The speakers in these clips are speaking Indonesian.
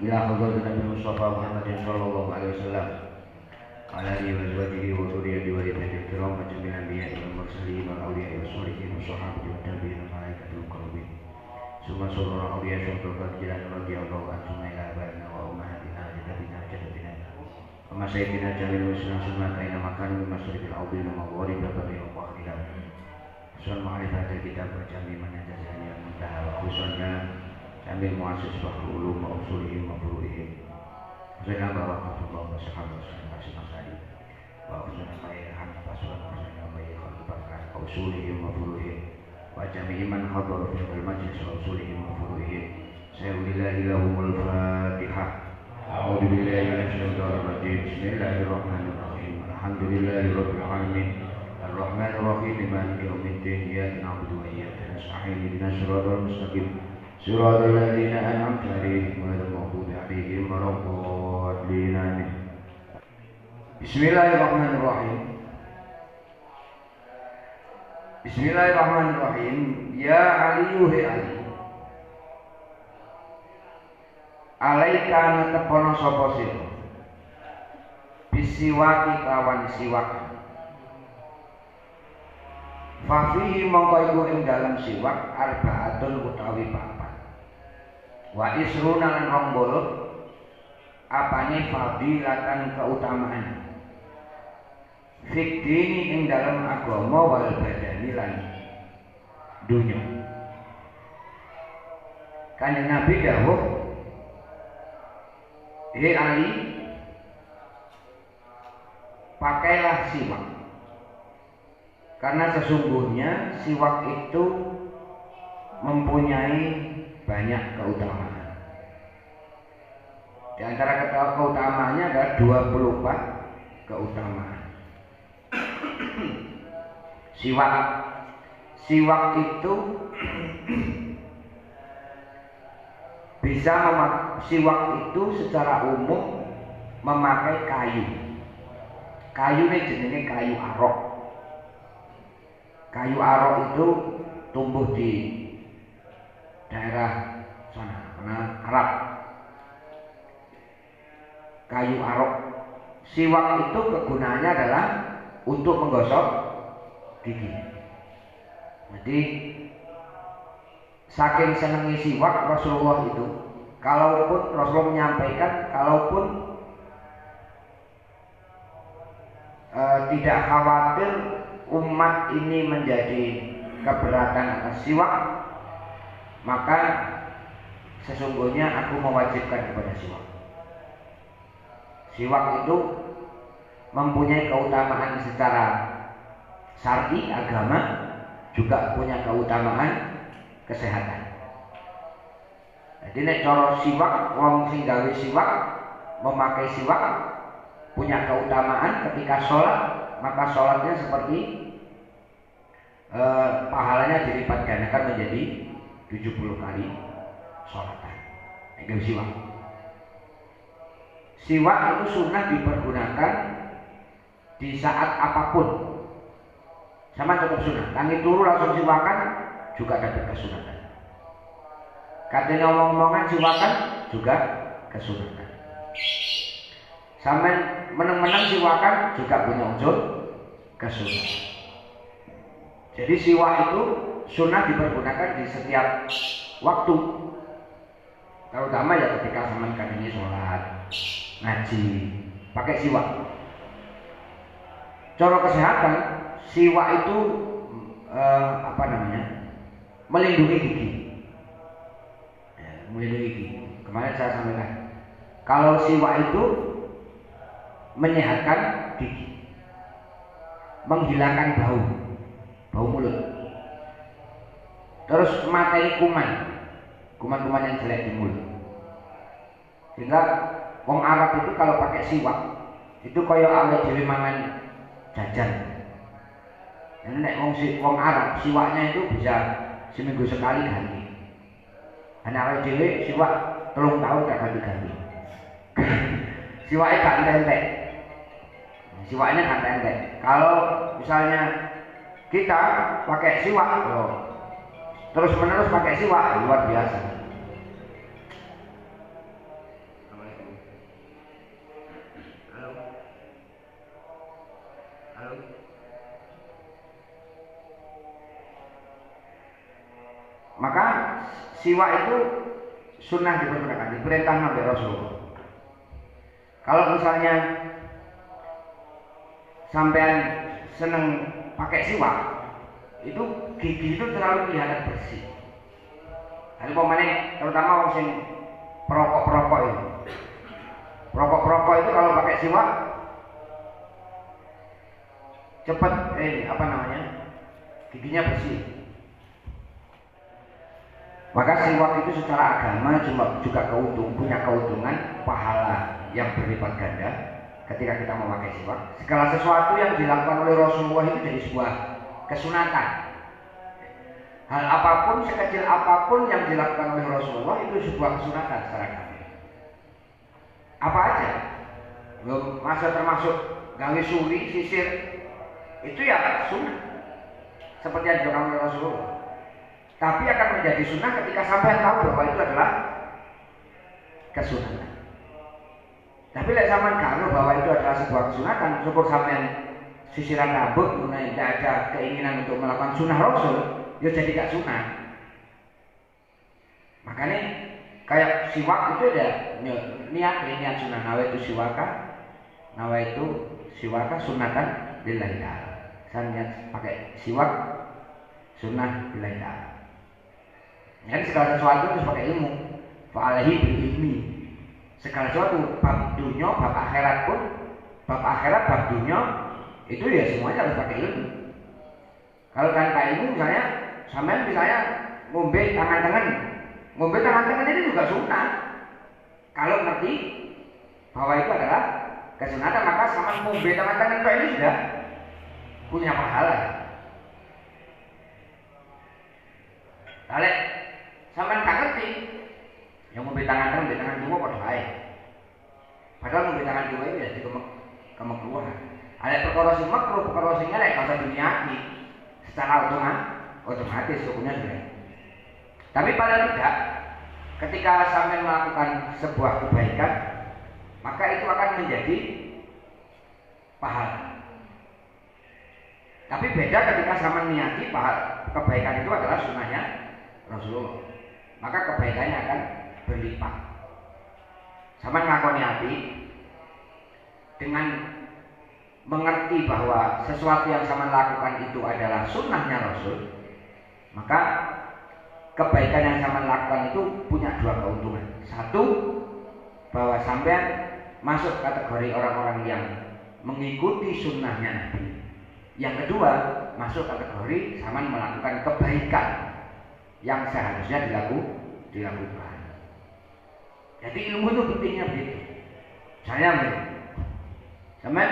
ila hadratin Nabi Mustafa Muhammadin sallallahu alaihi wasallam ala alihi wa sahbihi wa dhurriyyatihi wa ibadihi kiram wa jami'il anbiya'i wal mursalin wal awliya'i was sholihin wa sahabati wa tabi'in wa malaikatil muqarrabin summa surura awliya syaikhul fadilah radhiyallahu anhum ila abaina wa ummahatina jaddatina jaddatina wa masyaykhina jalil muslimin sunnah aina makanu min masyariqil ardi wa maghrib babi wa qahila sun ma'rifatil kitab wa jami' man yajazani al muntaha wa khususnya jami' muassis bahru ulum wa usulihim wa furu'ihim saya bawa Rasulullah wa sahabat masing-masing wa usulna khair hamd pasukan pasanya bayi khalq bakar wa usulihim wa furu'ihim wa jami' man hadara fi majlis wa usulihim wa furu'ihim sayyidillahi lahumul fatihah a'udzu billahi minasy syaithanir rajim bismillahirrahmanirrahim alhamdulillahi rabbil alamin arrahmanir rahim maliki yaumiddin iyyaka na'budu wa iyyaka nasta'in ihdinas siratal mustaqim siratal ladzina an'amta 'alaihim ghairil maghdubi 'alaihim waladdallin amin. Bismillahirrahmanirrahim. Bismillahirrahmanirrahim. Ya Ali yuhi Ali alaika netepono sapa sira bisiwaki kawan siwak fafihi mongko iku ing dalem siwak arbaatun utawi papat wa isruna lan 20 apane fadilatan keutamaan fikdini ing dalem agama wal badani lan dunya. Kanjeng Nabi dawuh, "Hei Ali, pakailah siwak. Karena sesungguhnya siwak itu mempunyai banyak keutamaan. Di antara keutamaannya ada 24 keutamaan. Siwak itu siwak itu secara umum memakai kayu. Kayu ini jenisnya kayu arok. Kayu arok itu tumbuh di daerah sana, Arab. Kayu arok. Siwak itu kegunaannya adalah untuk menggosok gigi. Jadi saking senangi siwak Rasulullah itu, kalaupun Rasulullah menyampaikan, kalaupun tidak khawatir umat ini menjadi keberatan atas siwak, maka sesungguhnya aku mewajibkan kepada siwak. Siwak itu mempunyai keutamaan secara syar'i agama, juga punya keutamaan kesehatan. Jadi nek cara siwak, wong sing gawe siwak, memakai siwak punya keutamaan ketika sholat, maka sholatnya seperti pahalanya dilipat gandakan menjadi 70 kali sholatan. Nek siwak. Siwak itu sunnah dipergunakan di saat apapun. Sama cukup sunnah. Tangi turu langsung siwakan juga dapat kesunatan. Katanya ngomong-ngomongan siwakan juga kesunatan. Sampai menang-menang siwakan juga punya unsur kesunatan. Jadi siwak itu sunnah dipergunakan di setiap waktu. Terutama ya ketika zaman katanya sholat, ngaji, pakai siwak. Cara kesehatan, siwak itu melindungi gigi. Ya, melindungi gigi. Kemarin saya sampaikan, kalau siwak itu menyehatkan gigi, menghilangkan bau mulut, terus materi kuman yang jelek di mulut. Sehingga wong Arab itu kalau pakai siwak itu kaya awake dhewe mangan jajan. Jadi nek wong Arab siwaknya itu bisa seminggu sekali ganti. Anak awake dhewe siwak 3 tahun gak ganti-ganti. Siwaknya gak entek. Siwaknya gak entek. Kalau misalnya kita pakai siwak, terus menerus pakai siwak, luar biasa. Maka siwak itu sunnah diperintahkan, diperintah Nabi Rasulullah. Kalau misalnya sampean seneng pakai siwak, itu gigi itu terlalu kelihatan bersih. Lalu pemane terutama orang sing perokok itu. Perokok itu kalau pakai siwak cepat giginya bersih. Maka siwak itu secara agama juga punya keuntungan pahala yang berlipat ganda ketika kita memakai siwak. Segala sesuatu yang dilakukan oleh Rasulullah itu jadi sebuah kesunatan. Hal apapun, sekecil apapun yang dilakukan oleh Rasulullah itu sebuah kesunatan secara agama. Apa aja? Masa termasuk gawe suri, sisir, itu ya sunnah. Seperti yang dilakukan oleh Rasulullah. Tapi akan menjadi sunnah ketika sampai tahu bahwa itu adalah kesunatan. Tapi lek sampean karo bahwa itu adalah sebuah kesunatan, syukur sampean sisiran rambut, mulai tidak ada keinginan untuk melakukan sunnah Rasul, ya jadi gak sunnah. Makanya kayak siwak itu ada niat sunnah, nawa itu siwaka sunnatan lillahi ta'ala. Saya niat pakai siwak sunnah lillahi ta'ala. Jadi segala sesuatu itu pakai ilmu. Fa'alahi bil ilmi. Segala sesuatu, bab dunia, bab akhirat pun, bab akhirat, bab dunia, itu ya semuanya harus pakai ilmu. Kalau tanpa ilmu misalnya, sampean misalnya ngombe tangan tangan ini juga sunnah. Kalau ngerti bahwa itu adalah kesunatan, maka sama ngombe tangan ini sudah punya pahala. Lalu sampean gak ngerti, yang ngombe tangan dua kok bae. Padahal ngombe tangan dua itu jadi kemekruhan. Ada perkara sing makruh, perkara sing elek kalau duniaki secara otomatis hukumnya jelek. Tapi paling tidak ketika sampean melakukan sebuah kebaikan, maka itu akan menjadi pahala. Tapi beda ketika sampean niati kebaikan itu adalah sunnahnya Rasulullah. Maka kebaikannya akan berlipat. Sampean ngakoni hati dengan mengerti bahwa sesuatu yang sampean lakukan itu adalah sunnahnya Rasul, maka kebaikan yang sampean lakukan itu punya dua keuntungan. Satu, bahwa sampean masuk kategori orang-orang yang mengikuti sunnahnya Nabi. Yang kedua, masuk kategori sampean melakukan kebaikan yang seharusnya dilakukan. Jadi ilmu itu pentingnya begitu. Saya sampean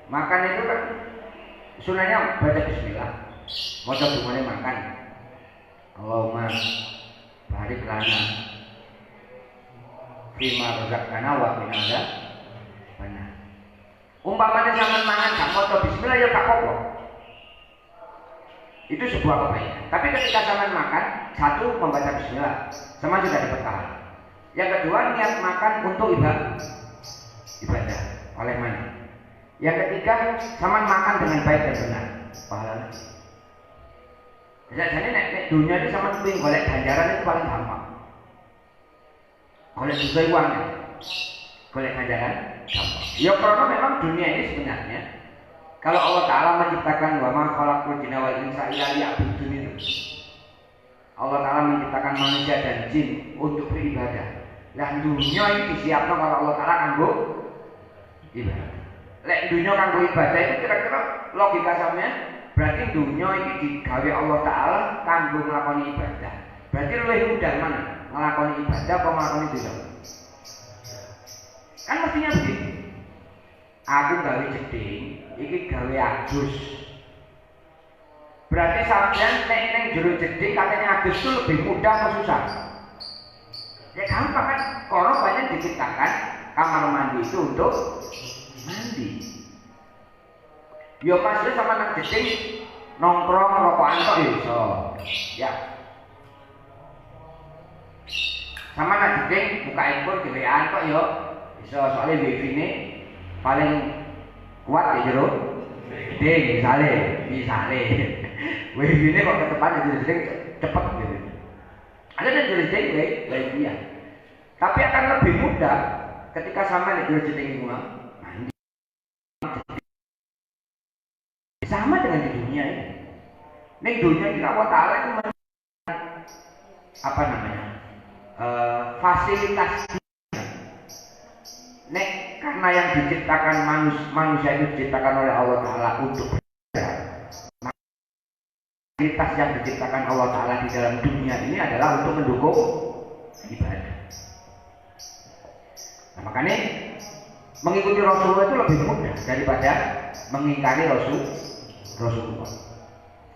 makan itu kan sunahnya baca bismillah, maca dungane makan. Allahumma barik lana fima razaqtana wa qina adzabannar. Umpamanya sampean mangan gak maca bismillah ya gak apa-apa. Itu sebuah kebaikan. Tapi ketika sampean makan, satu membaca bismillah, sama juga dapat pahala. Yang kedua niat makan untuk ibadah oleh mana? Yang ketiga sampean makan dengan baik dan benar, pahalanya. Jadi nek dunia ini sampean pengen golek ganjaran itu paling gampang. Golek juga uang, golek ganjaran gampang. Ya karena memang dunia ini sebenarnya kalau Allah Ta'ala menciptakan wa ma khalaqul jinna wal insa illa liya'budun itu. Allah Ta'ala menciptakan manusia dan jin untuk beribadah. Lah dunia ini disiapkan kalau Allah Ta'ala kanggo ibadah. Lek dunia kanggo ibadah itu kira-kira logika sampeyan berarti dunia ini digawe Allah Ta'ala kanggo nglakoni ibadah. Berarti luwih mudah mana? Nglakoni ibadah apa nglakoni dosa? Kan mestinya begitu. Aku gawe jeding, iki gawe adus. Berarti sampeyan nek jero jeding katanya adus itu lebih mudah atau susah? Ya gampang kan, kono banyak diciptakan kamar mandi itu untuk mandi. Yo pas sama nang jeding nongkrong rokokan kok iso. Ya. Sama nang jeding buka handphone dhewean kok yo iso, soalnya wifi ini paling kuat ya jero jeding misalnya wifi-nya kok ketepan itu jeding cepet gitu. Ada yang jeding dia. Tapi akan lebih mudah ketika sama di jeding uang mandi. Sama dengan di dunia ini. Nih dunia kita Allah Ta'ala itu apa namanya? Fasilitas. Nek karena yang diciptakan manusia itu diciptakan oleh Allah Ta'ala untuk fasilitas yang diciptakan Allah Ta'ala di dalam dunia ini adalah untuk mendukung ibadah. Nah, makanya mengikuti Rasulullah itu lebih mudah daripada mengingkari Rasulullah.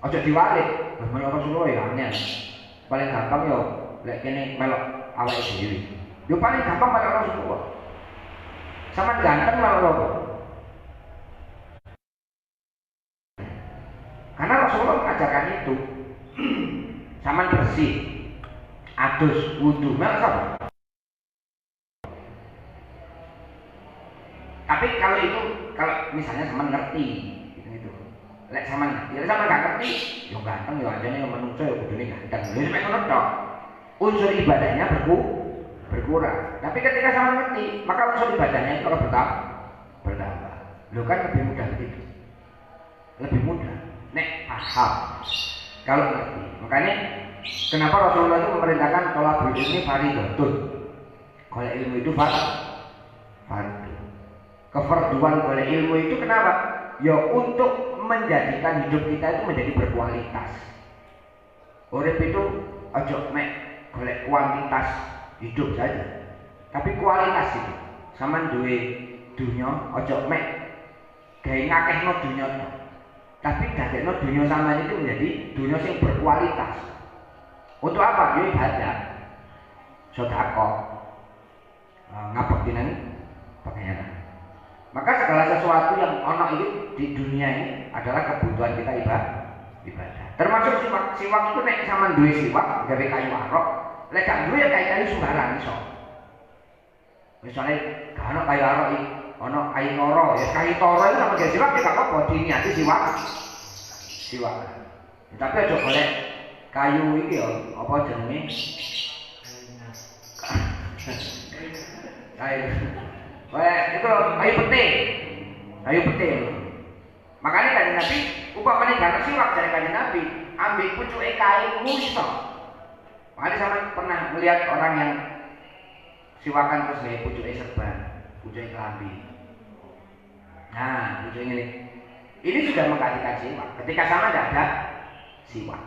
Ojo diwalik, melok Rasulullah ya aneh. Paling gampang yo lek kene melok awake dhewe. Yo paling gampang melok Rasulullah. Sama ganteng melok apa? Karena Rasulullah mengajarkan itu. Sama bersih, adus, wudu, melok apa? Tapi kalau misalnya sama ngerti gitu. Lek sama ngerti, lek sama gak ngerti, yo ganteng yo aja nih manusia yo kudune ganteng. Lha nek ngono tok. Unsur ibadahnya berkurang. Tapi ketika sama ngerti, maka unsur ibadahnya itu akan bertambah. Lo kan lebih mudah begitu. Lebih mudah. Nek paham. Kalau ngerti. Makanya kenapa Rasulullah itu memerintahkan tolabul ilmi fardhun. Kalau ilmu itu fardu. Kefarduan oleh ilmu itu kenapa? Ya untuk menjadikan hidup kita itu menjadi berkualitas. Urip itu ojo mek golek kuantitas hidup saja, tapi kualitas itu. Sama duwe dunya ojo mek gawe ngakehno dunya to. Tapi dadekno dunya sama itu menjadi dunya sing berkualitas. Untuk apa? Ya ibadah. Sedekah. Ngabekti nang pangeran. Maka segala sesuatu yang ono ini di dunia ini adalah kebutuhan kita ibadah. Termasuk siwak itu nek sama duwe siwak gawe kayu arok, lek gak duwe ya kayu sembarang iso. Misalnya gak ono kayu arok iki, ono kayu toro, ya kayu toro itu sama siwak gak apa-apa diniati siwak. Tapi aja golek kayu iki ya apa jenenge? Kayu itu kayu peti. Makanya kan Nabi, upamane gak siwak dari kanjeng Nabi, ambil pucuke kayu iso. Makanya sama pernah melihat orang yang siwakan terus gawe pucuke serban, pucuke kelambi. Nah, pucuke ini sudah menggantikan siwak. Ketika sama tidak ada siwak.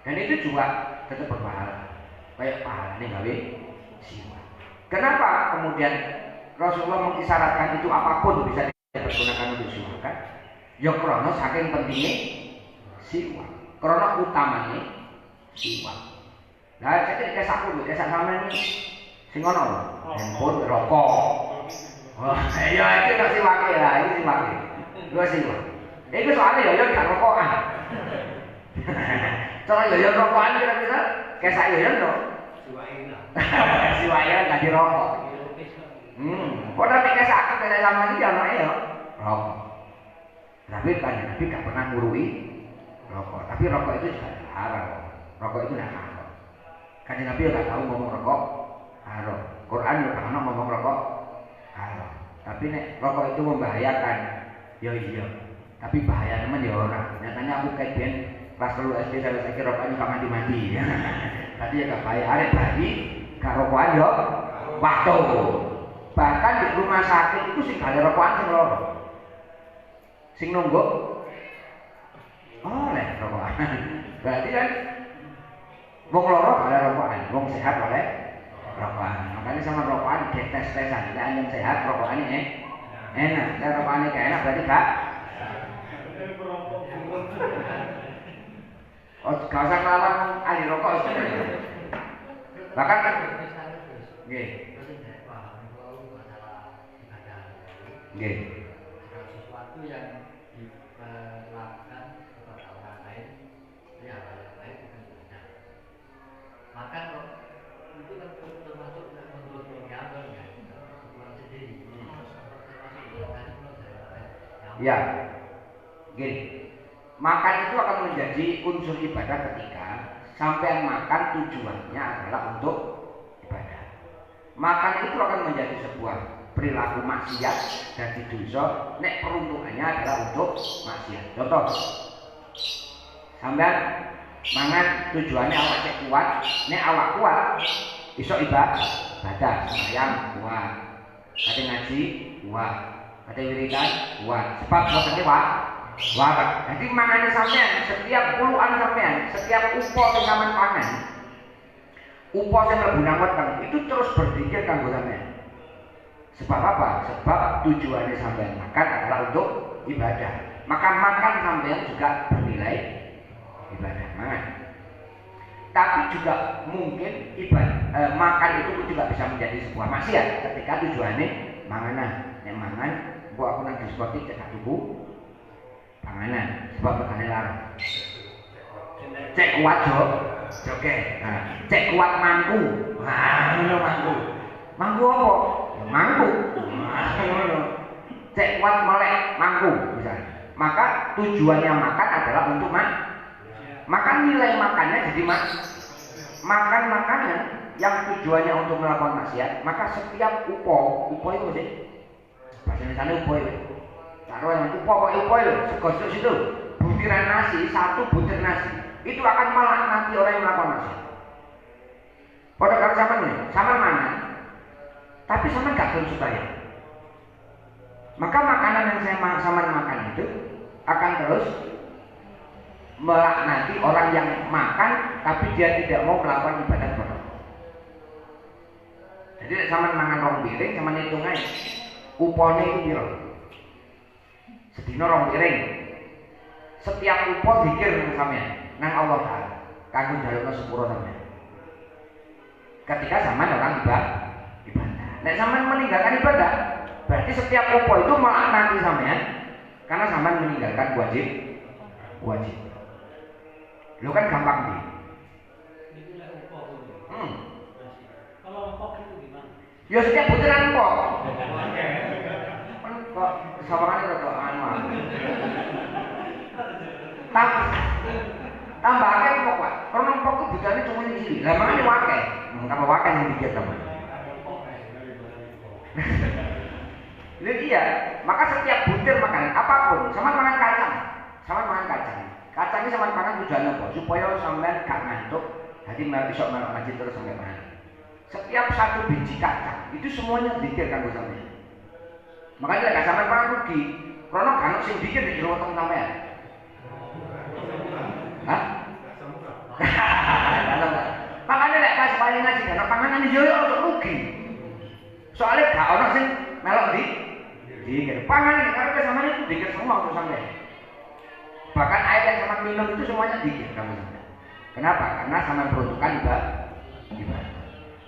Dan itu juga tetap berpahala. Kayak pahala ini gawe siwak. Kenapa kemudian Rasulullah mengisyaratkan itu apapun bisa dipergunakan untuk siwakan? Ya krono saking pentingnya siwak, krono utamanya siwak. Nah, jadi kesak sama ini sing ono handphone, rokok. Oh, iya itu tak siwake lah, ini siwake. Dua siwak. Itu soalnya ya gak rokokan. Soalnya ya rokokan kira-kira kesak ya to. Siwake gak dirokok. Kok tapi kayak sakit kayak sama dia anaknya ya rokok. Tapi kan Nabi gak pernah ngurui rokok. Tapi rokok itu juga haram. Rokok itu tidak haram. Kan Nabi gak tahu ngomong rokok haram. Quran juga gak ngomong rokok haram. Tapi nek rokok itu membahayakan. Ya iya. Tapi bahaya teman ya orang. Nyatanya aku kayak ben pas dulu SD saya kira rokoknya gak mandi-mandi. Tadi ya gak bahaya. Arek bayi gak rokokan yo. Waktu. Bahkan di rumah sakit itu sing gale rokokan sing loro. Sing nunggu oleh rokokan. Berarti kan wong loro gale rokokan, wong sehat oleh rokokan. Makanya sama rokokan tes-tesan. Lek yang sehat rokokan ini enak. Lek rokokan ini enak berarti gak. Oh, gak usah ngelawan ahli rokok itu. Bahkan nggih. Nggih. Sesuatu yang dilakukan kepada orang lain, ya orang lain bukan ibadah. Maka itu kan termasuk menurut agama ya, bukan sendiri. Ya. Gini, makan itu akan menjadi unsur ibadah ketika sampai makan tujuannya adalah untuk ibadah. Makan itu akan menjadi sebuah perilaku maksiat dan dosa nek peruntukannya adalah untuk maksiat. Contoh, sampean mangan tujuannya awak cek kuat, nek awak kuat iso ibadah, sembahyang kuat, kate ngaji kuat, kate wiridan kuat, sebab boten kuat. Wah, jadi mangane sampean setiap puluhan sampean, setiap upo sing sampean pangan, upo sing mlebu nang weteng itu terus berpikir kanggo sampean. Sebab apa? Sebab tujuannya sampean makan adalah untuk ibadah. Maka makan sampean juga bernilai ibadah mangan. Tapi juga mungkin ibadah makan itu juga bisa menjadi sebuah maksiat ketika tujuannya manganan. Nek mangan, mbok aku nang diskotik cek tuku panganan sebab tegane larang. Cek kuat joget. Nah, cek kuat mangku. Nah, ngono mangku. Mangku apa? Ya mangku. Nah, ngono. Cek kuat melek mangku misalnya. Maka tujuannya makan adalah untuk maka nilai makannya jadi makan makanan yang tujuannya untuk melakukan maksiat, maka setiap upo itu sih. Bahasa Indonesia upo itu. Taruh yang upo itu segosok situ butiran nasi, satu butir nasi itu akan melaknati orang yang melakukan maksiat. Pada kalau sama mana tapi sama gak terus supaya maka makanan yang saya sama makan itu akan terus melaknati orang yang makan tapi dia tidak mau melakukan ibadah kepada Allah. Jadi sama mangan rong piring sama hitung aja upone itu piro sedina rong piring. Setiap upo zikir nang sampean nang Allah Taala kanggo njalukna sepuro sampean. Ketika zaman orang ibadah. Nek sampean meninggalkan ibadah, berarti setiap upo itu melaknati sampean karena sampean meninggalkan wajib. Lo kan gampang nih. Kalau empok itu gimana? Ya setiap butiran empok. Kok sawangannya rada anu. Tambahake empok, Pak. Karena empok itu butirane cuma di sini. Lah mangane wake. Tambah wake yang dikit teman. Iya, maka setiap butir makanan apapun, sama makan kacang. Kacangnya sama makan tujuannya apa? Supaya sampean gak ngantuk, jadi bisa melok ngaji terus sampai mana. Setiap satu biji kacang itu semuanya dikir kanggo sampean. Makanya lek sampean pangan rugi, karena kan sing dikir di jero weteng sampean. Hah? Makanya lek pas paling ngaji karena panganan yo untuk rugi. Soalnya gak ono sing melok dikir. Panganan karena sampean itu dikir semua untuk sampean. Bahkan air yang sama minum itu semuanya dikit kamu. Kenapa? Karena sama peruntukan ibadah.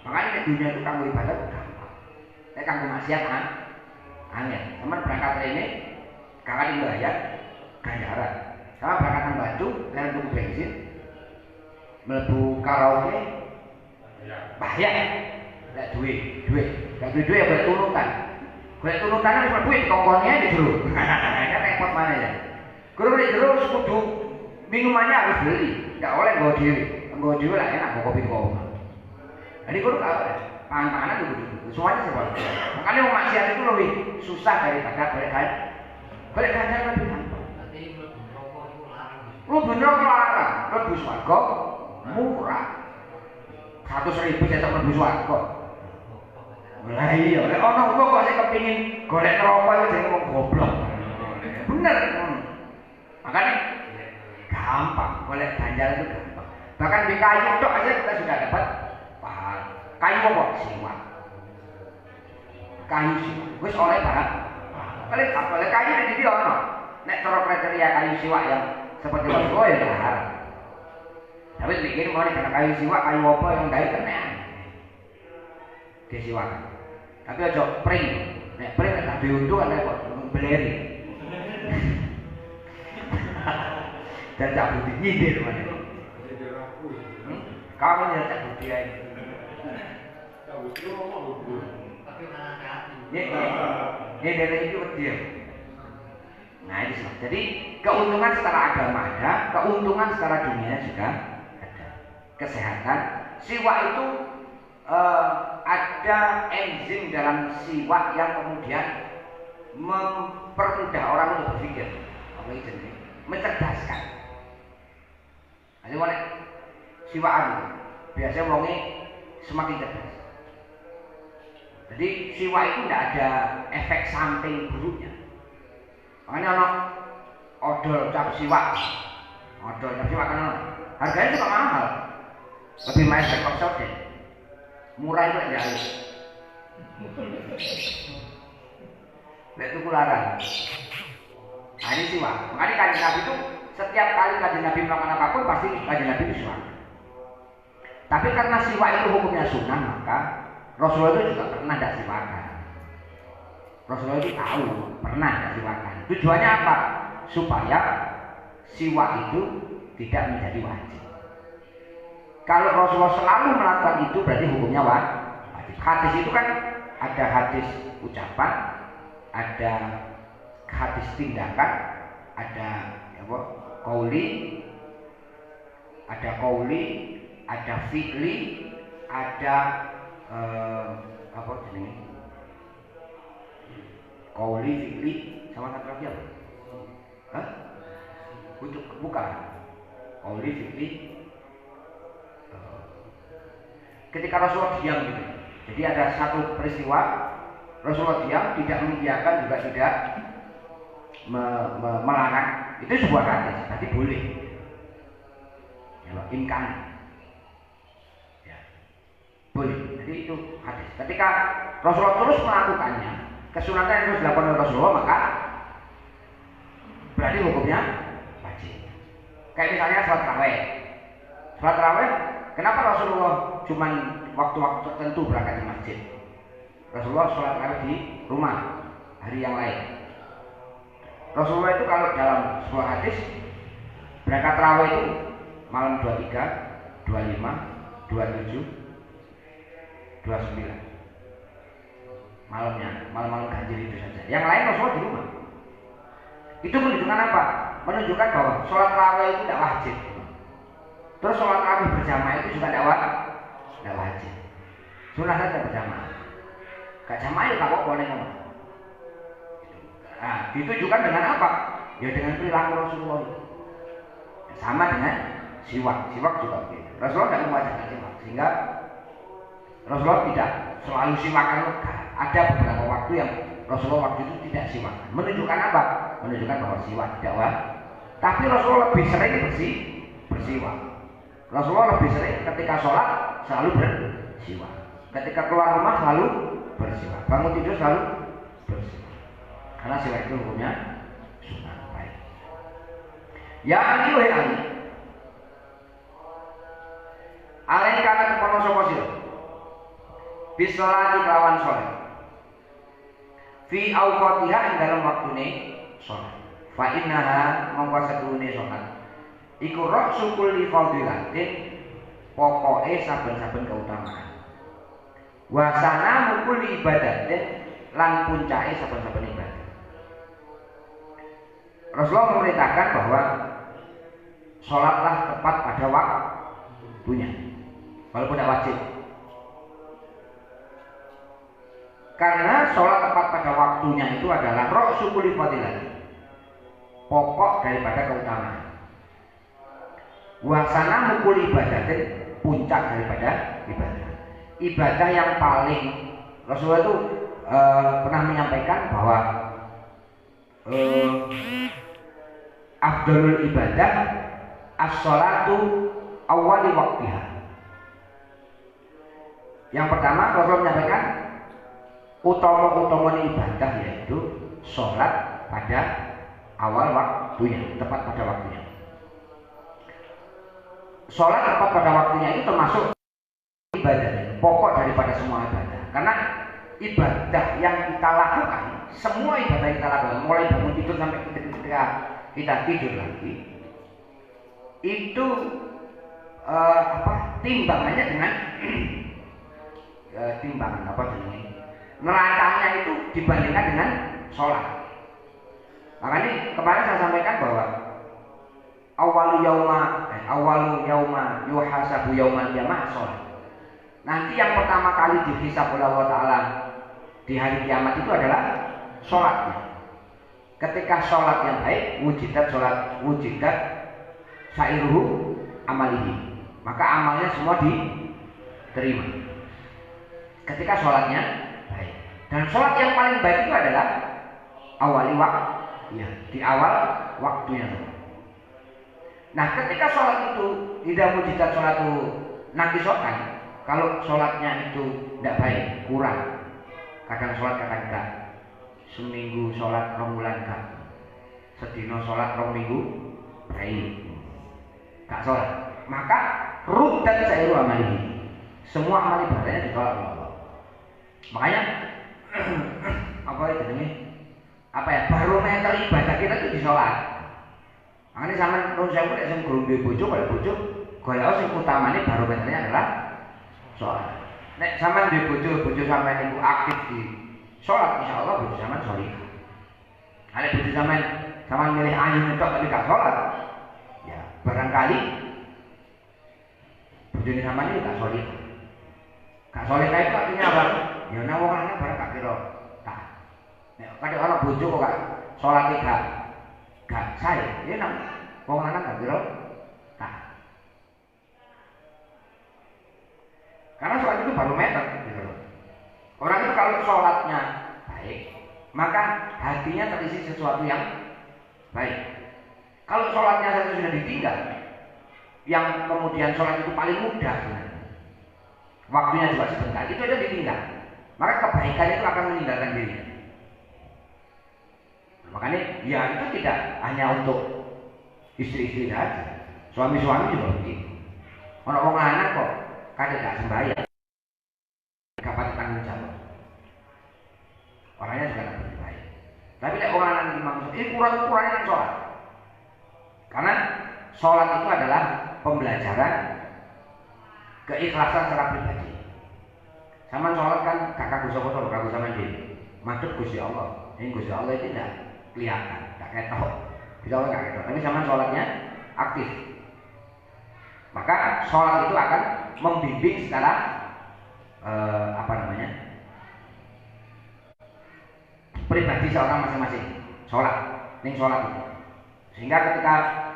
Makanya di dunia itu kamu ibadah gampang. Kamu maksiat aneh. Teman berangkat ini kakak dibayar ganjaran. Sama berangkat batu dan tuku bensin, melebu karaoke, bahaya. Tidak duit. Tidak duit ya boleh turutan. Boleh turutan harus melebu itu tongkolnya di dulu. Kan repot mana ya? Kalau beli jeruk kudu minumannya harus beli, nggak oleh nggo dhewe lah enak kopi kok. Jadi kalau pangan-panganan dulu semuanya sebab. Makanya mau maksiat itu lebih susah daripada boleh ganjar lebih gampang. Nanti rokok itu larang. Lu bener larang, lebu swarga murah. 100.000 cetok lebu swarga. Lah iya, lek ana wong kok sing kepengin golek rokok itu jenenge wong goblok. Bener. Makanya gampang, boleh ganjaran itu gampang. Bahkan di kayu tok aja kita sudah dapat pahala. Kayu apa? Siwak. Kayu siwak. Wis oleh barang. Oleh kayu di sini ono. Nek cara kriteria kayu siwak yang seperti itu ya haram. Tapi pikir mau nek kayu siwak, kayu apa yang gawe kena. Di siwak. Tapi aja pring. Nek pring nek diuntung ana kok beleri. Dan tak budi nyindir mana? Kamu yang tak budi aja. Tapi mana hati? Ini dari itu dia. Nah itu sih. Jadi keuntungan secara agama ada, keuntungan secara dunia juga ada. Kesehatan, siwak itu ada enzim dalam siwak yang kemudian mempermudah orang untuk berpikir, apa itu nih? Mencerdaskan. Jadi mana siwakan biasanya wonge semakin cerdas. Jadi siwak itu tidak ada efek samping buruknya. Makanya ono odol cap siwak kan harganya juga mahal, lebih mahal dari kopsel deh, murah itu aja. Lihat tuh larang. Nah ini siwak. Makanya kanjeng Nabi itu setiap kali kanjeng Nabi melakukan apapun pasti kanjeng Nabi itu siwak. Tapi karena siwak itu hukumnya sunnah, maka Rasulullah itu juga pernah tidak siwakan. Rasulullah itu tahu pernah tidak siwakan. Tujuannya apa? Supaya siwak itu tidak menjadi wajib. Kalau Rasulullah selalu melakukan itu berarti hukumnya wajib. Hadis itu kan ada hadis ucapan, ada hadis tindakan, ada apa? Qauli, ada fi'li, ada apa jenis? Qauli, fi'li, sama satu lagi apa? Hah? Bukan. Qauli, fi'li. Ketika Rasulullah diam gitu. Jadi ada satu peristiwa Rasulullah diam, tidak mengiyakan juga tidak melarang. Itu sebuah hadis, berarti boleh. Ya, imkan. Ya. Boleh. Jadi itu hadis. Ketika Rasulullah terus melakukannya, kesunatan yang terus dilakukan oleh Rasulullah, maka berarti hukumnya wajib. Kayak misalnya sholat tarawih. Sholat tarawih, kenapa Rasulullah cuma waktu-waktu tertentu berangkat di masjid? Rasulullah sholat tarawih di rumah hari yang lain. Rasulullah itu kalau dalam sebuah hadis berangkat tarawih itu malam 23, 25, 27, 29. Malam-malam ganjil itu saja. Yang lain Rasulullah di rumah. Itu menunjukkan apa? Menunjukkan bahwa sholat tarawih itu tidak wajib. Terus sholat tarawih berjamaah itu juga tidak wajib. Sunnah saja berjamaah. Gak jamaah ya tak boleh ngomong. Nah, ditujukan dengan apa? Ya dengan perilaku Rasulullah. Sama dengan siwak juga begitu. Rasulullah tidak mewajibkan siwak, sehingga Rasulullah tidak selalu siwakan. Ada beberapa waktu yang Rasulullah waktu itu tidak siwakan. Menunjukkan apa? Menunjukkan bahwa siwak tidak wajib. Tapi Rasulullah lebih sering bersiwak. Rasulullah lebih sering ketika sholat selalu bersiwak. Ketika keluar rumah selalu bersiwak. Bangun tidur selalu bersiwak. Karena siwak itu hukumnya sunnah. Baik. Ya Ali wahai Ali. Alain kana kepono sapa sira. Bisolati kelawan sholat. Fi awqatiha ing dalam waktune sholat. Fa innaha mongko sadurunge sholat. Iku ra'su kulli fadilatin, pokoke saben-saben keutamaan. Wa sanamu kulli ibadatin, lan puncake saben-saben ibadah. Rasulullah memerintahkan bahwa sholatlah tepat pada waktunya, walaupun tidak wajib. Karena sholat tepat pada waktunya itu adalah ra'su kulli fadilatin, pokok daripada keutamaan. Wasana mukul ibadatin, puncak daripada ibadah. Ibadah yang paling Rasulullah itu pernah menyampaikan bahwa afdalul ibadah as-sholatu awwali waktiha. Yang pertama Rasulullah menyampaikan utama-utama ibadah yaitu sholat pada awal waktunya, tepat pada waktunya. Sholat tepat pada waktunya itu termasuk ibadah, pokok daripada semua ibadah. Karena ibadah yang kita lakukan, semua ibadah yang kita lakukan, mulai bangun tidur sampai ketika kita tidur lagi, itu timbangannya dengan timbangan apa jenis neracanya itu dibandingkan dengan sholat. Makanya kemarin saya sampaikan bahwa awalu yauma yuhasabu yaumal qiyamah sholat. Nanti yang pertama kali dihisab oleh Allah Ta'ala di hari kiamat itu adalah sholatnya. Ketika sholat yang baik, wujidat sairuhu amalihi, maka amalnya semua diterima. Ketika sholatnya baik, dan sholat yang paling baik itu adalah awali waktu, ya, di awal waktunya. Nah, ketika sholat itu tidak wujidat sholatu naqisotan, kalau sholatnya itu tidak baik, kurang, kadang sholat kadang enggak, seminggu sholat 2 bulan enggak, sedino sholat 2 minggu baik, enggak sholat, maka ruddat sairu amalihi, semua amal ibadahnya ditolak oleh Allah. Makanya barometer ibadah kita itu di sholat. Makanya sama nun sewu nek sing gurung duwe bojo kaya bojo, golek sing utamane barometernya adalah sholat. Nek sampean duwe bojo sampean niku aktif di sholat, insyaallah bojo sampean sholihah. Nek bojo sampean milih ayu tok tapi gak sholat, ya barangkali bojone sampean iki gak sholihah. Gak sholihah itu artinya apa? Ya nek wong lanang barang gak kira tak. Nek kadang ana bojo kok gak sholat gak sae, ya nang wong lanang gak kira tak. Karena sholat itu barometer gitu loh. Orang itu kalau sholatnya baik, maka hatinya terisi sesuatu yang baik. Kalau sholatnya saja sudah ditinggal, yang kemudian sholat itu paling mudah sebenarnya, waktunya juga sebentar, itu aja ditinggal, maka kebaikan itu akan meninggalkan diri. Makanya ya itu tidak hanya untuk istri-istri saja, suami-suami juga begitu. Orang lanang kok kadang gak sembahyang, gak patut tanggung jawab, orangnya juga tak baik. Tapi nek orang lanang dimaksud ini kurang-kurangnya sholat, karena sholat itu adalah pembelajaran keikhlasan secara pribadi. Sama sholat kan gak kagum sapa-sapa, kagum sama diri, madhep Gusti Allah. Ini Gusti Allah itu tidak kelihatan, gak ketok, Gusti Allah gak ketok. Tapi sama sholatnya aktif, maka sholat itu akan membimbing secara pribadi seorang masing-masing. Sholat itu, sehingga ketika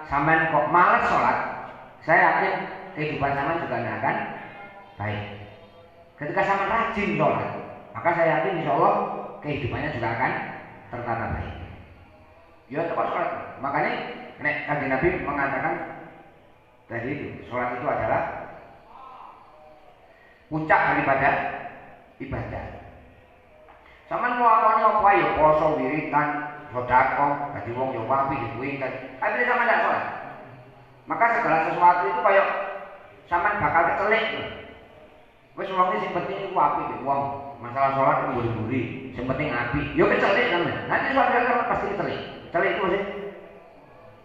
sampean kok malas sholat, saya yakin kehidupan sampean juga tidak akan baik. Ketika sampean rajin sholat, maka saya yakin insya Allah kehidupannya juga akan tertata baik. Ya tepat sholat. Makanya Kanjeng Nabi mengatakan tadi itu, sholat itu adalah puncak daripada ibadah. Sampeyan nglakoni apa ya, poso, wiridan, sedekah, dadi wong yo apik kuwi kan. Tapi sampeyan ndak sholat, maka segala sesuatu itu kayak sampeyan bakal kecelik. Wis wong iki sing penting iku apik wong. Masalah sholat itu buri-buri, sing penting apik. Yo kecelik sampeyan. Nanti suatu hari pasti kecelik. Kecelik itu sih.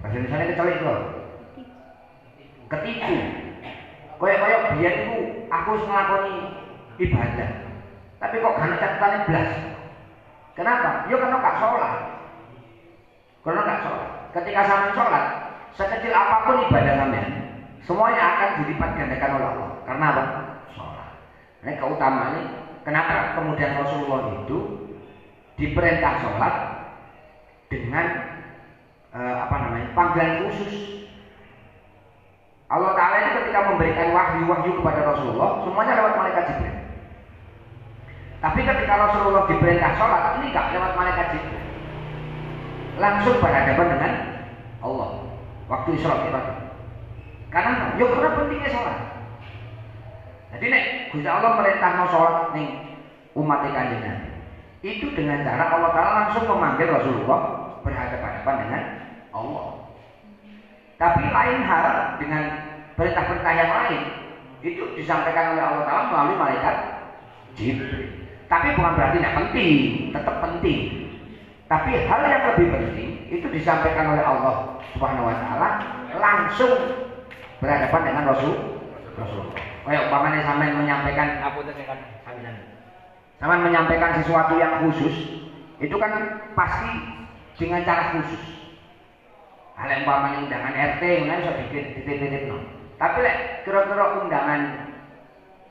Bahasa Indonesia kecelik itu. Ketipu. Kayak biyen iku aku wis nglakoni ibadah. Tapi kok gak catatan blas. Kenapa? Yo karena gak sholat. Ketika sampean sholat, sekecil apapun ibadah sampean, semuanya akan dilipat gandakan oleh Allah. Karena apa? Sholat. Ini keutamaannya. Kenapa kemudian Rasulullah itu diperintah sholat dengan panggilan khusus? Allah Ta'ala itu ketika memberikan wahyu kepada Rasulullah, semuanya lewat malaikat Jibril. Tapi ketika Rasulullah diperintah sholat, ini gak lewat malaikat Jibril, langsung berhadapan dengan Allah waktu Isra Mi'raj. Karena pentingnya sholat. Jadi Gusti Allah merintah mau sholat nih umat Kanjeng Nabi, itu dengan cara Allah Ta'ala langsung memanggil Rasulullah berhadapan dengan Allah. Tapi lain hal dengan perintah-perintah yang lain, itu disampaikan oleh Allah Ta'ala melalui malaikat Jibril. Tapi bukan berarti tidak penting, tetap penting. Tapi hal yang lebih penting itu disampaikan oleh Allah Subhanahu Wa Ta'ala langsung berhadapan dengan Rasulullah. Kayak umpamanya sampean menyampaikan menyampaikan sesuatu yang khusus, itu kan pasti dengan cara khusus. Hal yang umpamanya undangan RT kan iso dititip-titipno. Tapi lek kira-kira undangan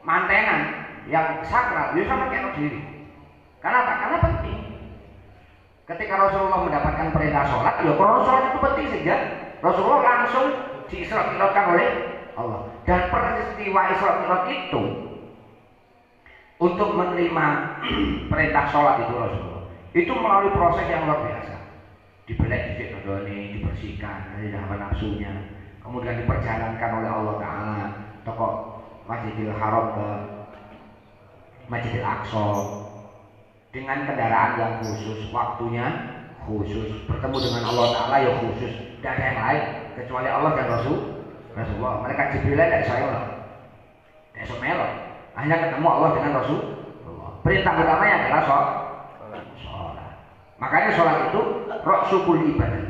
mantenan yang sakral, ya sama kayak diri. Kenapa? Karena penting. Ketika Rasulullah mendapatkan perintah sholat, ya kalau sholat itu penting sehingga Rasulullah langsung diisra-mi'rajkan oleh Allah. Dan peristiwa Isra-Mi'raj itu untuk menerima perintah sholat itu Rasulullah itu melalui proses yang luar biasa. Dibelek dicek dodone, dibersihkan dari hawa nafsunya, kemudian diperjalankan oleh Allah Ta'ala toko Masjidil Haram ke Masjidil Aqsa dengan kendaraan yang khusus, waktunya khusus, bertemu dengan Allah Ta'ala ya khusus, tidak ada yang lain kecuali Allah dan Rasulullah. Mereka Jibril tidak saya lah, tidak semelo, hanya ketemu Allah dengan Rasulullah. Perintah utamanya adalah sholat. Makanya sholat itu rasul ibadah.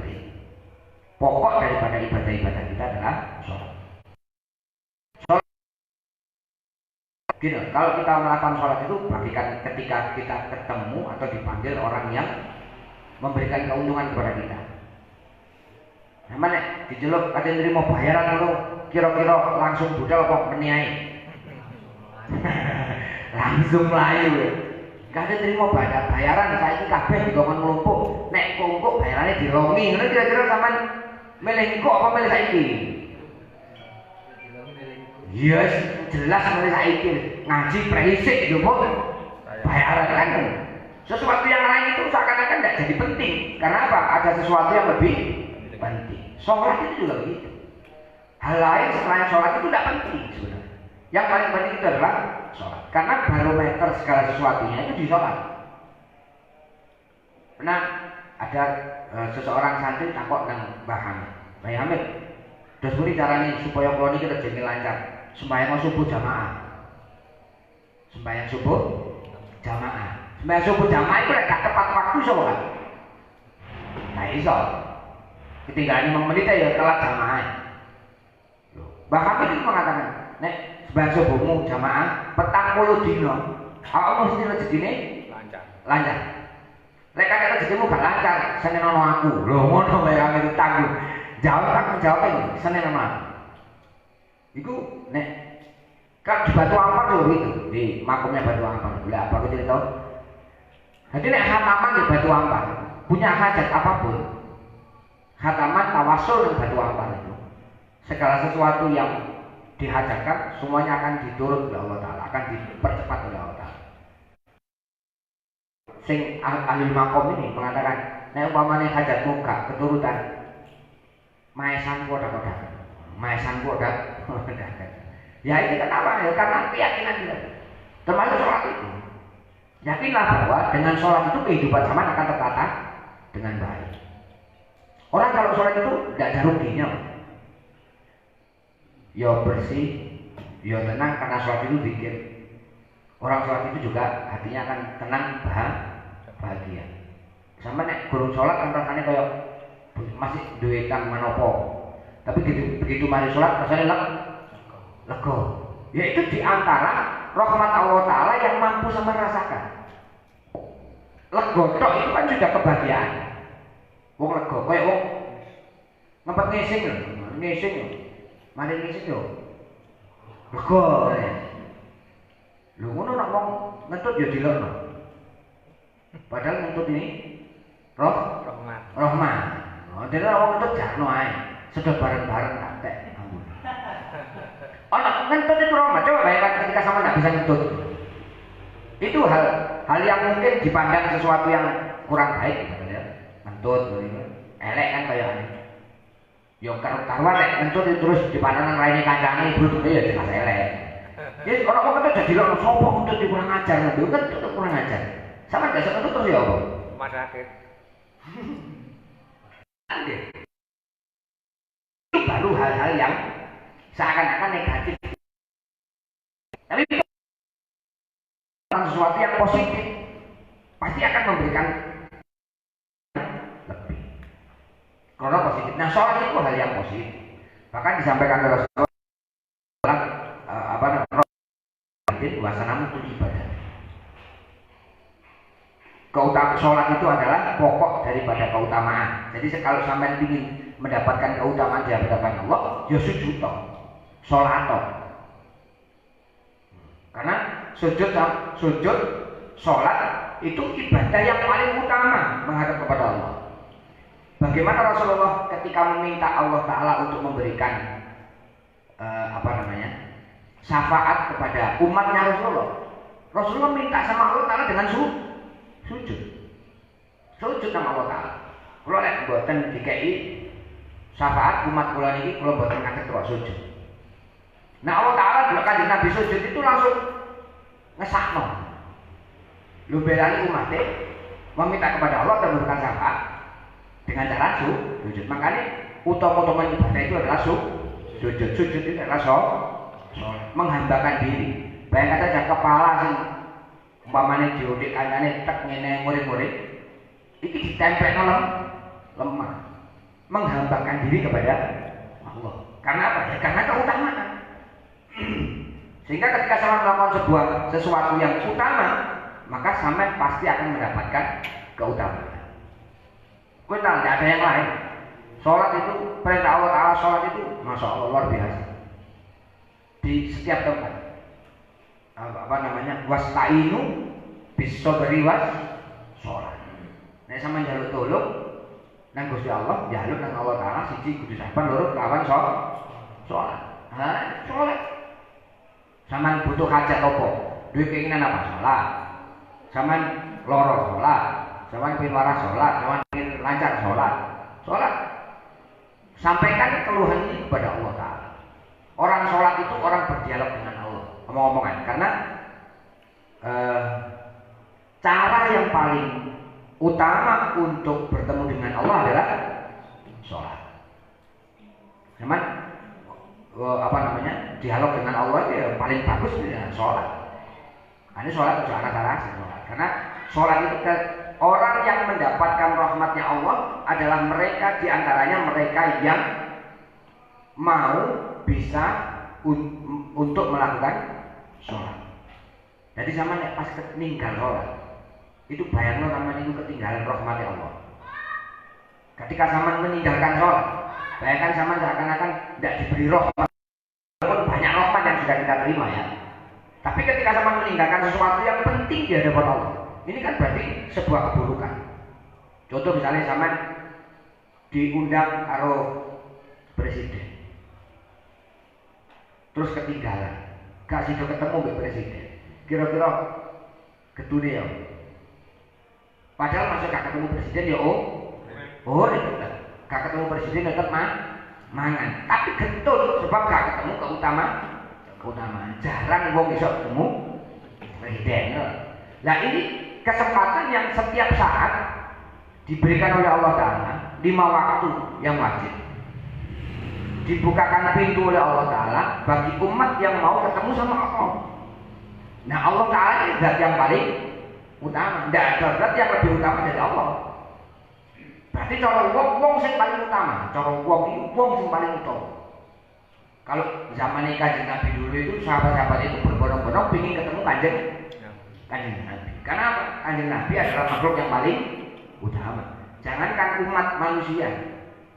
Pokok daripada ibadah-ibadah kita adalah sholat. Gitu. Kalau kita melakukan sholat itu bagikan ketika kita ketemu atau dipanggil orang yang memberikan keuntungan kepada kita. Nah, mana dijeluk ada yang terima bayaran itu kira-kira langsung budal apa meniai? Langsung melayu. Gak ada terima bayaran saya ini kabeh dikongkon melumpuk. Nek kongkok bayarannya dilongi. Ngono kira-kira sampean milih kok apa milih saiki? Yes, jelas mulai saiki ngaji prehisik gitu kok bayaran kan. Sesuatu yang lain itu seakan-akan tidak jadi penting. Karena apa? Ada sesuatu yang lebih penting. Sholat itu juga begitu. Hal lain selain sholat itu tidak penting sebenarnya. Yang paling penting itu adalah sholat. Karena barometer segala sesuatunya itu di sholat. Pernah ada seseorang santri takut nang Mbah Hamid. Mbah Hamid, terus beri caranya supaya kalau ini kita jadi lancar. Sembahyang subuh jamaah. Sembahyang subuh jamaah. Sembahyang subuh jamaah itu gak tepat waktu sholat. Nah iso. Ketinggalan 5 menit ya telat jamaah. Bahkan itu mengatakan, nek sembahyang subuhmu jamaah petang puluh dino. Aku mesti rezekine lancar. Lek kakek rezekimu gak lancar, senen ono aku. Lho ngono wae kami tangguh. Jawab ini, senen ono aku. Iku nek kan di Batu Ampar lho itu, di makamnya Batu Ampar. Boleh apa aku cerita? Jadi nek hataman di Batu Ampar punya hajat apapun, hataman tawasul di Batu Ampar itu, segala sesuatu yang dihajatkan semuanya akan diturut oleh Allah Ta'ala, akan dipercepat oleh Allah Ta'ala. Sing ahli makom ini mengatakan, nek umpamane hajatmu gak keturutan, maesan kodak-kodak. Maesan kodak. Ya ini kenapa? Ya karena keyakinan kita. Termasuk sholat itu. Yakinlah bahwa dengan sholat itu kehidupan zaman akan tertata dengan baik. Orang kalau sholat itu tidak ada ruginya. Ya bersih, ya tenang karena sholat itu zikir. Orang sholat itu juga hatinya akan tenang, bahagia. Sama nek gurung sholat kan rasanya kayak masih duwe kang manopo. Tapi begitu mari sholat rasanya lego. Ya itu diantara rahmat Allah Ta'ala yang mampu sama merasakan. Lego tok itu kan sudah kebahagiaan. Wong lego kayak wong ngempet ngising lho. Mari ngising lho. Lego. Lho ngono nek wong ngentut ya dilokno. Padahal ngentut ini rahmat. Oh, dene wong ngentut jarno ae. Sudah bareng-bareng kakek. Orang ngentut itu rahmat. Coba bayangkan ketika sama tidak bisa ngentut. Itu hal yang mungkin dipandang sesuatu yang kurang baik, ya. Ngentut, elek kan kayak ini. Yo karuan nek ngentut itu terus dipandang lainnya kancane ibu itu ya jelas elek. Jadi orang ngentut jadi lo sopo ngentut kurang ajar, ngentut itu kurang ajar. Sama nggak ngentut terus ya apa? Rumah sakit. Itu baru hal-hal yang seakan-akan negatif. Tapi sesuatu yang positif pasti akan memberikan lebih. Karena positif. Nah, sholat itu hal yang positif. Bahkan disampaikan oleh Rasulullah wasanamu pun ibadah. keutamaan sholat itu adalah pokok daripada keutamaan. Jadi kalau sampai ingin mendapatkan keutamaan di hadapan Allah, ya sujud toh, sholat toh. Karena sujud sholat itu ibadah yang paling utama menghadap kepada Allah. Bagaimana Rasulullah ketika meminta Allah Ta'ala untuk memberikan syafaat kepada umatnya Rasulullah minta sama Allah Ta'ala dengan sujud sama Allah Ta'ala. Kalau nek mboten dikei syafaat umat kula niki kula mboten ngaget kok sujud. Nah Allah Ta'ala dulu kanjeng Nabi sujud itu langsung ngesakno. Lu belani umatnya meminta kepada Allah dan memberikan syafaat dengan cara sujud. Makanya utama-utama ibadah itu adalah sujud. Sujud itu adalah menghambakan diri. Bayangkan saja kepala sing umpamane diodik kancane tek ngene murid-murid iki ditempel lemah. Menghambakan diri kepada Allah. Karena apa? Ya karena keutamaan. Sehingga ketika sama melakukan sesuatu yang utama, maka sampai pasti akan mendapatkan keutamaan. Kau tahu tidak ada yang lain. Sholat itu perintah Allah Ta'ala, sholat itu masya Allah luar biasa. Di setiap tempat wasta'inu bis-sabri was sholat. Nek sama njaluk tolong nang Gusti Allah, njaluk nang Allah Ta'ala siji kudu sabar, loro lawan sholat. Sholat. Sama butuh hajat apa? Duwe keinginan apa? Sholat. Sama loro sholat. Sama pengen waras sholat. Sama pengen lancar sholat. Sampaikan keluhan ini kepada Allah Ta'ala. Orang sholat itu orang berdialog dengan Allah. Omong-omongan. Karena cara yang paling utama untuk bertemu dengan Allah adalah sholat. Cuman dialog dengan Allah itu yang paling bagus dengan sholat. Ini sholat itu anak-anak sholat. Karena sholat itu orang yang mendapatkan rahmatnya Allah adalah mereka, diantaranya mereka yang mau bisa untuk melakukan sholat. Jadi sama pas meninggal sholat itu bayangno namanya itu ketinggalan rahmatnya Allah. Ketika zaman meninggalkan sholat, bayangkan zaman seakan-akan tidak diberi rahmat. Walaupun banyak rahmat yang sudah kita terima ya. Tapi ketika zaman meninggalkan sesuatu yang penting di hadapan Allah, ini kan berarti sebuah keburukan. Contoh misalnya zaman diundang karo presiden, terus ketinggalan, gak sido ketemu dengan presiden. Kira-kira ketune ya. Padahal masuk gak ketemu presiden ya itu gak ketemu presiden tetap mangan. Tapi getun sebab gak ketemu keutamaan. Jarang wong iso ketemu presiden. Nah ini kesempatan yang setiap saat diberikan oleh Allah Ta'ala, 5 waktu yang wajib. Dibukakan pintu oleh Allah Ta'ala bagi umat yang mau ketemu sama Allah. Nah Allah Ta'ala ini zat yang paling utama. Tidak ada zat yang lebih utama dari Allah. Berarti cara wong sing paling utama. Cara wong sing paling utama. Kalau zaman Kanjeng Nabi dulu itu sahabat-sahabat itu berbondong-bondong ingin ketemu Kanjeng Nabi. Karena apa? Kanjeng Nabi adalah makhluk yang paling utama. Jangankan umat manusia,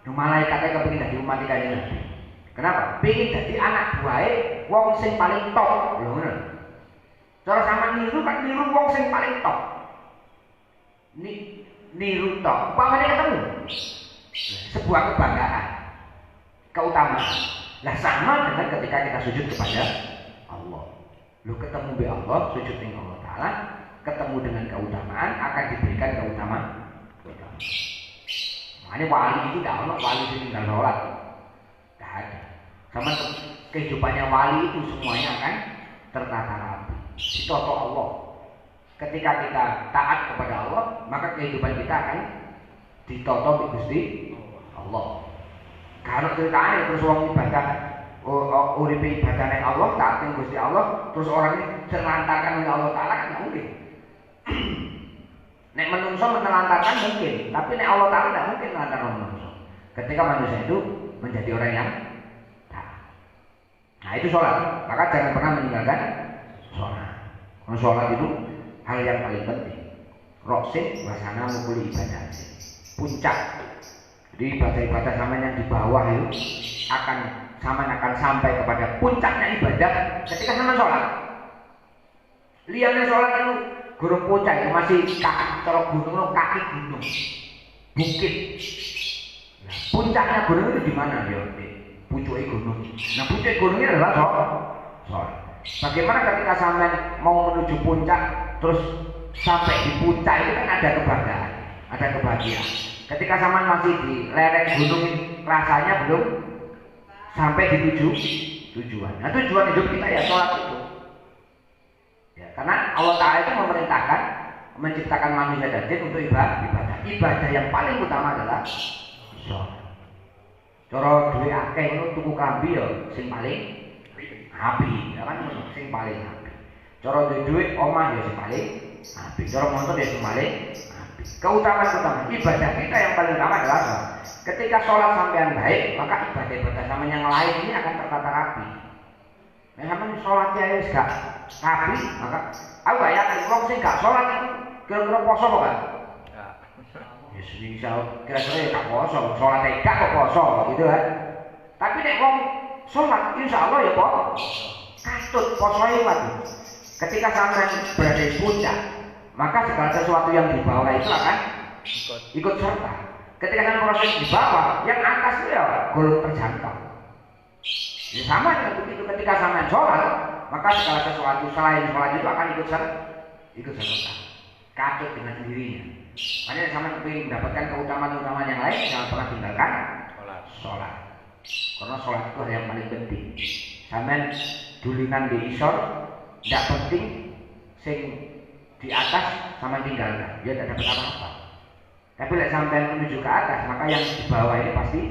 malaikatnya kepingin jadi umat Kanjeng Nabi. Kenapa? Pengen jadi anak buahnya wong sing paling top. Lho ngono. Cara sama niru wong sing paling top. Niru top. Pamane ketemu. Sebuah kebanggaan. Keutamaan. Nah sama dengan ketika kita sujud kepada Allah. Lu ketemu be Allah, sujud dengan Allah Ta'ala, ketemu dengan keutamaan, akan diberikan keutamaan. Makanya wali itu tidak ada wali yang tinggal sholat. Tidak ada. Sama kehidupannya wali itu semuanya akan tertata rapi. Ditoto Allah. Ketika kita taat kepada Allah, maka kehidupan kita akan ditoto di Gusti Allah. Kalau ceritanya terus orang ibadah, urip ibadah ning Allah, taat ning Gusti Allah, terus orang ini terlantarkan oleh Allah Ta'ala kan tidak mungkin. Nek menungso menelantarkan mungkin, tapi nek Allah Ta'ala tidak mungkin menelantarkan menungso. Ketika manusia itu menjadi orang yang taat. Nah itu sholat. Maka jangan pernah meninggalkan sholat. Karena sholat itu hal yang paling penting. roksin wasana mukuli ibadah puncak. Jadi ibadah-ibadah sampean yang di bawah itu sampean akan sampai kepada puncaknya ibadah ketika sampean sholat. Liane sholat itu gurung puncak itu masih kaki cara gunung, kaki gunung bukit. Nah, puncaknya gunung itu di mana ya? Pucuke gunung. Nah, pucuk gunungnya adalah sholat. Bagaimana ketika sampean mau menuju puncak terus sampai di puncak itu kan ada kebahagiaan, ada kebahagiaan. Ketika sampean masih di lereng gunung rasanya belum sampai di tujuan. Nah, tujuan hidup kita ya sholat itu. Ya, karena Allah Ta'ala itu memerintahkan menciptakan manusia dan jin untuk ibadah. Ibadah yang paling utama adalah sholat. Cara duwe akeh ngono tuku klambi ya sing paling apik, ya kan sing paling apik. Cara duwe omah ya sing paling apik. Cara motor ya sing paling apik. Keutamaan ibadah kita yang paling utama adalah sholat. Ketika sholat sampean baik, maka ibadah-ibadah sampean yang lain ini akan tertata rapi. Nah, sampean sholatnya wis gak rapi, maka aku gak yakin wong sing gak sholat itu kira-kira poso kok gak? Ya misal kira-kira ya gak poso, sholat gak kok poso gitu kan. Tapi nek wong sholat insyaallah ya kok katut posoe wae. Ketika sampean berada di puncak, maka segala sesuatu yang di bawah itu akan ikut serta. Ketika sampean proses di bawah, yang atas itu ya golong terjangkau. Ya sama dengan begitu ketika sampean sholat, maka segala sesuatu selain sholat itu akan ikut serta. Katut dengan sendirinya. Makanya sampean ingin mendapatkan keutamaan-keutamaan yang lain, jangan pernah tinggalkan sholat. Karena sholat itu yang paling penting. Sampean dulingan di isor, tidak penting. Sing di atas sama tinggalkan, dia tidak dapat apa-apa. Tapi lek sampean menuju ke atas, maka yang di bawah ini pasti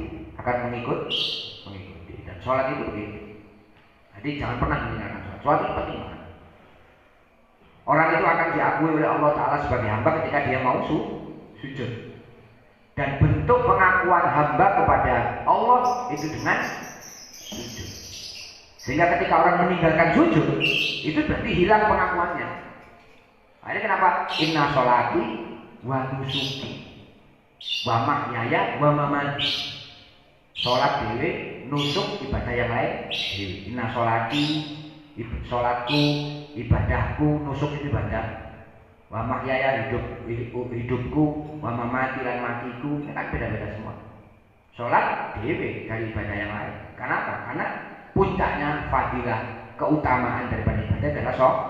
akan mengikuti. Dan sholat itu begitu. Jadi jangan pernah meninggalkan sholat. Sholat itu penting banget. Orang itu akan diakui oleh Allah Ta'ala sebagai hamba ketika dia mau sujud. Dan bentuk pengakuan hamba kepada Allah itu dengan sujud. Sehingga ketika orang meninggalkan sujud, itu berarti hilang pengakuannya. Nah, ini kenapa? Inna sholati wa nusuki wa mahyaya wa mamati. Sholat dewe, nusuk ibadah yang lain dewe. Inna sholati, sholatku, ibadahku, nusuk itu ibadah. Wa mahyaya hidupku, wa mamati lan matiku, ini kan beda-beda semua. Sholat dewe dari ibadah yang lain. Kenapa? Karena puncaknya fadilah, keutamaan daripada ibadah adalah sholat.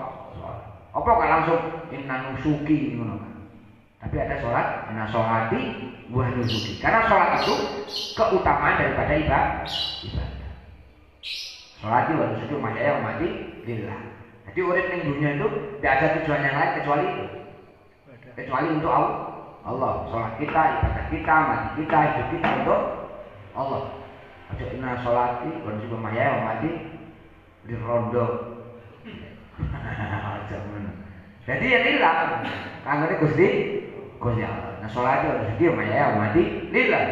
Apa gak langsung inna nusuki ngono. Tapi ada sholat, inna sholati wa nusuki. Karena sholat itu keutamaan daripada ibadah. Sholati wa nusuki mahyaya wa mati lillah. Jadi urip ning dunia itu tidak ada tujuan yang lain kecuali itu. Kecuali untuk Allah. Sholat kita, ibadah kita, mati kita, hidup kita untuk Allah. Aja inna sholati wa nusuki mahyaya wa mati lirondo. Jadi ya lillah. Kanggone Gusti Allah. Nah, sholat itu harus dia maya mati lillah.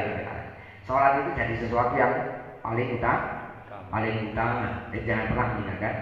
Sholat itu jadi sesuatu yang paling utama. Jadi jangan pernah meninggalkan